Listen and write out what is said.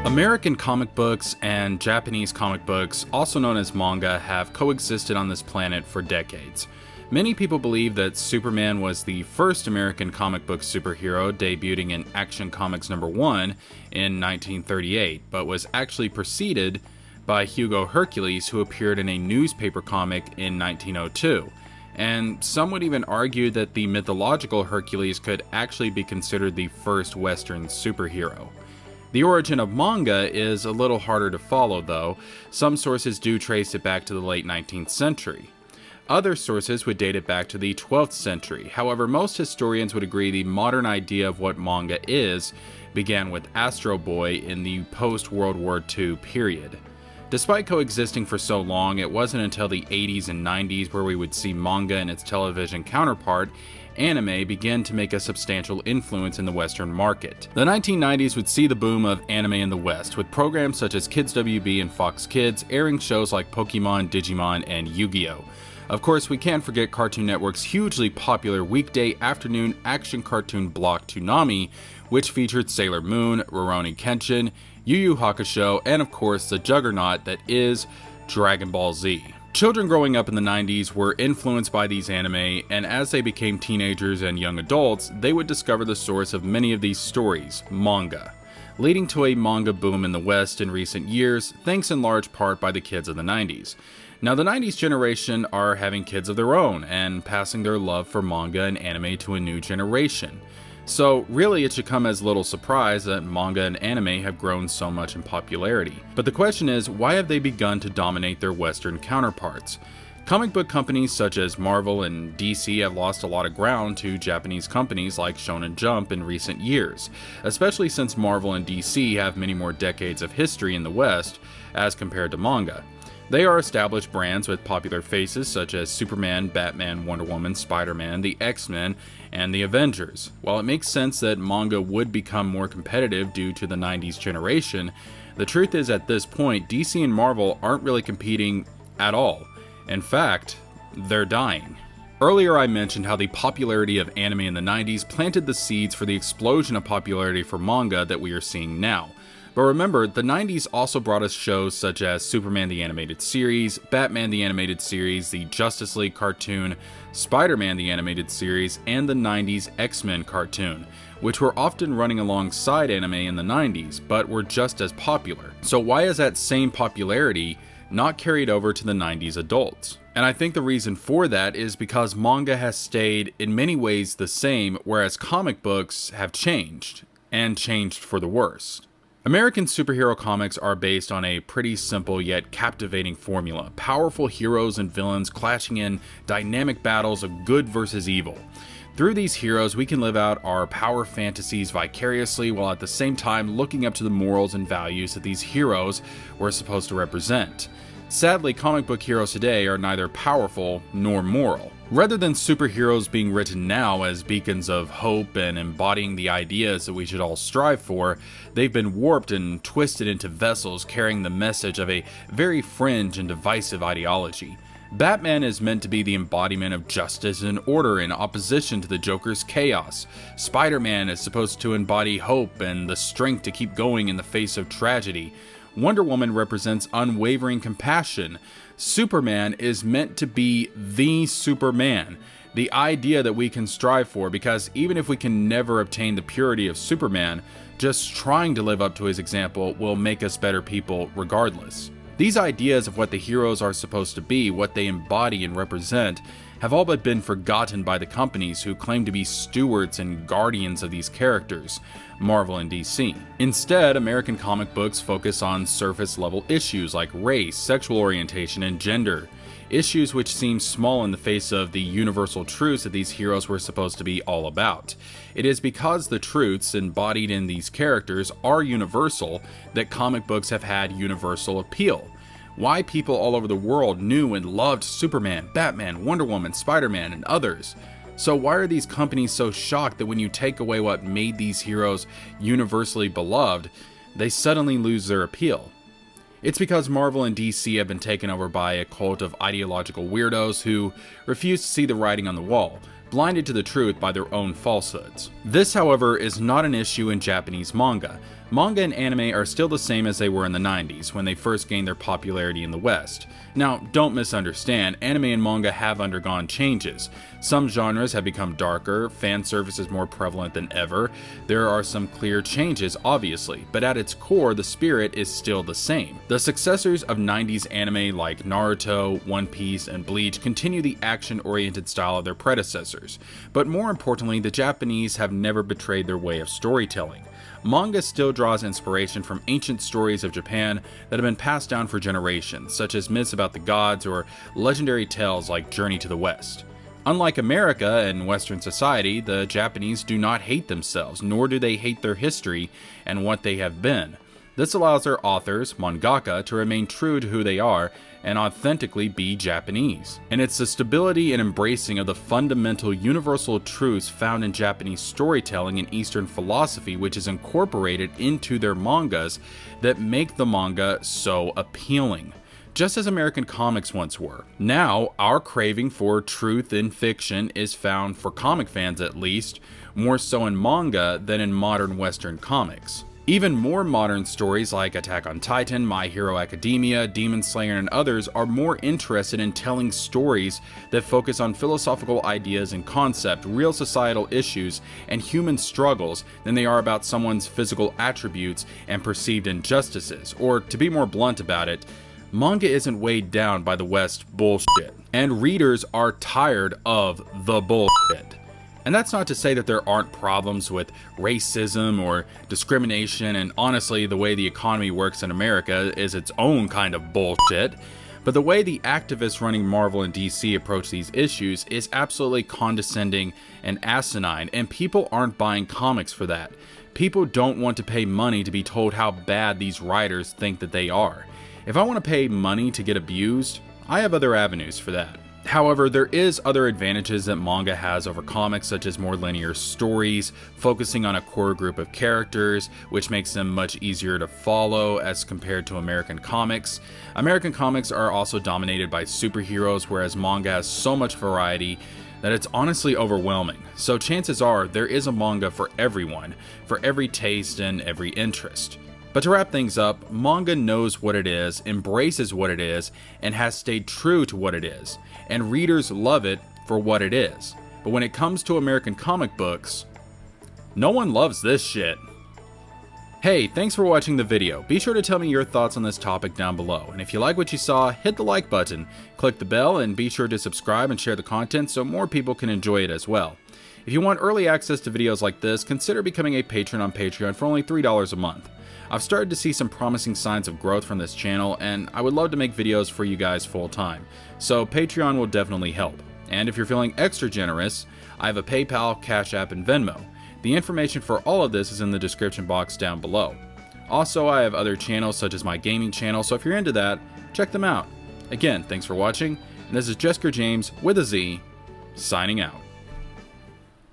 American comic books and Japanese comic books, also known as manga, have coexisted on this planet for decades. Many people believe that Superman was the first American comic book superhero, debuting in Action Comics #1 in 1938, but was actually preceded by Hugo Hercules, who appeared in a newspaper comic in 1902. And some would even argue that the mythological Hercules could actually be considered the first Western superhero. The origin of manga is a little harder to follow, though. Some sources do trace it back to the late 19th century. Other sources would date it back to the 12th century. However, most historians would agree the modern idea of what manga is began with Astro Boy in the post-World War II period. Despite coexisting for so long, it wasn't until the 80s and 90s where we would see manga and its television counterpart, anime, begin to make a substantial influence in the Western market. The 1990s would see the boom of anime in the West, with programs such as Kids WB and Fox Kids airing shows like Pokemon, Digimon, and Yu-Gi-Oh! Of course, we can't forget Cartoon Network's hugely popular weekday afternoon action cartoon block Toonami, which featured Sailor Moon, Rurouni Kenshin, Yu Yu Hakusho, and of course the juggernaut that is Dragon Ball Z. Children growing up in the 90s were influenced by these anime, and as they became teenagers and young adults, they would discover the source of many of these stories, manga, leading to a manga boom in the West in recent years, thanks in large part by the kids of the 90s. Now, the 90s generation are having kids of their own and passing their love for manga and anime to a new generation. So really, it should come as little surprise that manga and anime have grown so much in popularity. But the question is, why have they begun to dominate their Western counterparts? Comic book companies such as Marvel and DC have lost a lot of ground to Japanese companies like Shonen Jump in recent years, especially since Marvel and DC have many more decades of history in the West as compared to manga. They are established brands with popular faces such as Superman, Batman, Wonder Woman, Spider-Man, the X-Men, and the Avengers. While it makes sense that manga would become more competitive due to the 90s generation, the truth is at this point, DC and Marvel aren't really competing at all. In fact, they're dying. Earlier I mentioned how the popularity of anime in the 90s planted the seeds for the explosion of popularity for manga that we are seeing now. But remember, the 90s also brought us shows such as Superman the Animated Series, Batman the Animated Series, the Justice League cartoon, Spider-Man the Animated Series, and the 90s X-Men cartoon, which were often running alongside anime in the 90s, but were just as popular. So why is that same popularity not carried over to the 90s adults? And I think the reason for that is because manga has stayed in many ways the same, whereas comic books have changed, and changed for the worse. American superhero comics are based on a pretty simple yet captivating formula: powerful heroes and villains clashing in dynamic battles of good versus evil. Through these heroes, we can live out our power fantasies vicariously while at the same time looking up to the morals and values that these heroes were supposed to represent. Sadly, comic book heroes today are neither powerful nor moral. Rather than superheroes being written now as beacons of hope and embodying the ideas that we should all strive for, they've been warped and twisted into vessels carrying the message of a very fringe and divisive ideology. Batman is meant to be the embodiment of justice and order in opposition to the Joker's chaos. Spider-Man is supposed to embody hope and the strength to keep going in the face of tragedy. Wonder Woman represents unwavering compassion. Superman is meant to be the Superman, the idea that we can strive for, because even if we can never obtain the purity of Superman, just trying to live up to his example will make us better people regardless. These ideas of what the heroes are supposed to be, what they embody and represent, have all but been forgotten by the companies who claim to be stewards and guardians of these characters, Marvel and DC. Instead, American comic books focus on surface-level issues like race, sexual orientation, and gender, issues which seem small in the face of the universal truths that these heroes were supposed to be all about. It is because the truths embodied in these characters are universal that comic books have had universal appeal. Why people all over the world knew and loved Superman, Batman, Wonder Woman, Spider-Man, and others. So why are these companies so shocked that when you take away what made these heroes universally beloved, they suddenly lose their appeal? It's because Marvel and DC have been taken over by a cult of ideological weirdos who refuse to see the writing on the wall, blinded to the truth by their own falsehoods. This, however, is not an issue in Japanese manga. Manga and anime are still the same as they were in the 90s, when they first gained their popularity in the West. Now, don't misunderstand, anime and manga have undergone changes. Some genres have become darker, fan service is more prevalent than ever. There are some clear changes, obviously, but at its core, the spirit is still the same. The successors of 90s anime like Naruto, One Piece, and Bleach continue the action-oriented style of their predecessors. But more importantly, the Japanese have never betrayed their way of storytelling. Manga still draws inspiration from ancient stories of Japan that have been passed down for generations, such as myths about the gods or legendary tales like Journey to the West. Unlike America and Western society, the Japanese do not hate themselves, nor do they hate their history and what they have been. This allows their authors, mangaka, to remain true to who they are and authentically be Japanese. And it's the stability and embracing of the fundamental universal truths found in Japanese storytelling and Eastern philosophy which is incorporated into their mangas that make the manga so appealing. Just as American comics once were. Now, our craving for truth in fiction is found, for comic fans at least, more so in manga than in modern Western comics. Even more modern stories like Attack on Titan, My Hero Academia, Demon Slayer, and others are more interested in telling stories that focus on philosophical ideas and concept, real societal issues, and human struggles than they are about someone's physical attributes and perceived injustices. Or, to be more blunt about it, manga isn't weighed down by the West bullshit, and readers are tired of the bullshit. And that's not to say that there aren't problems with racism or discrimination, and honestly, the way the economy works in America is its own kind of bullshit. But the way the activists running Marvel and DC approach these issues is absolutely condescending and asinine, and people aren't buying comics for that. People don't want to pay money to be told how bad these writers think that they are. If I want to pay money to get abused, I have other avenues for that. However, there is other advantages that manga has over comics, such as more linear stories, focusing on a core group of characters, which makes them much easier to follow as compared to American comics. American comics are also dominated by superheroes, whereas manga has so much variety that it's honestly overwhelming. So chances are there is a manga for everyone, for every taste and every interest. But to wrap things up, manga knows what it is, embraces what it is, and has stayed true to what it is, and readers love it for what it is. But when it comes to American comic books, no one loves this shit. Hey, thanks for watching the video. Be sure to tell me your thoughts on this topic down below, and if you like what you saw, hit the like button, click the bell, and be sure to subscribe and share the content so more people can enjoy it as well. If you want early access to videos like this, consider becoming a patron on Patreon for only $3 a month. I've started to see some promising signs of growth from this channel, and I would love to make videos for you guys full time, so Patreon will definitely help. And if you're feeling extra generous, I have a PayPal, Cash App, and Venmo. The information for all of this is in the description box down below. Also, I have other channels such as my gaming channel, so if you're into that, check them out. Again, thanks for watching, and this is JeskerJames with a Z, signing out.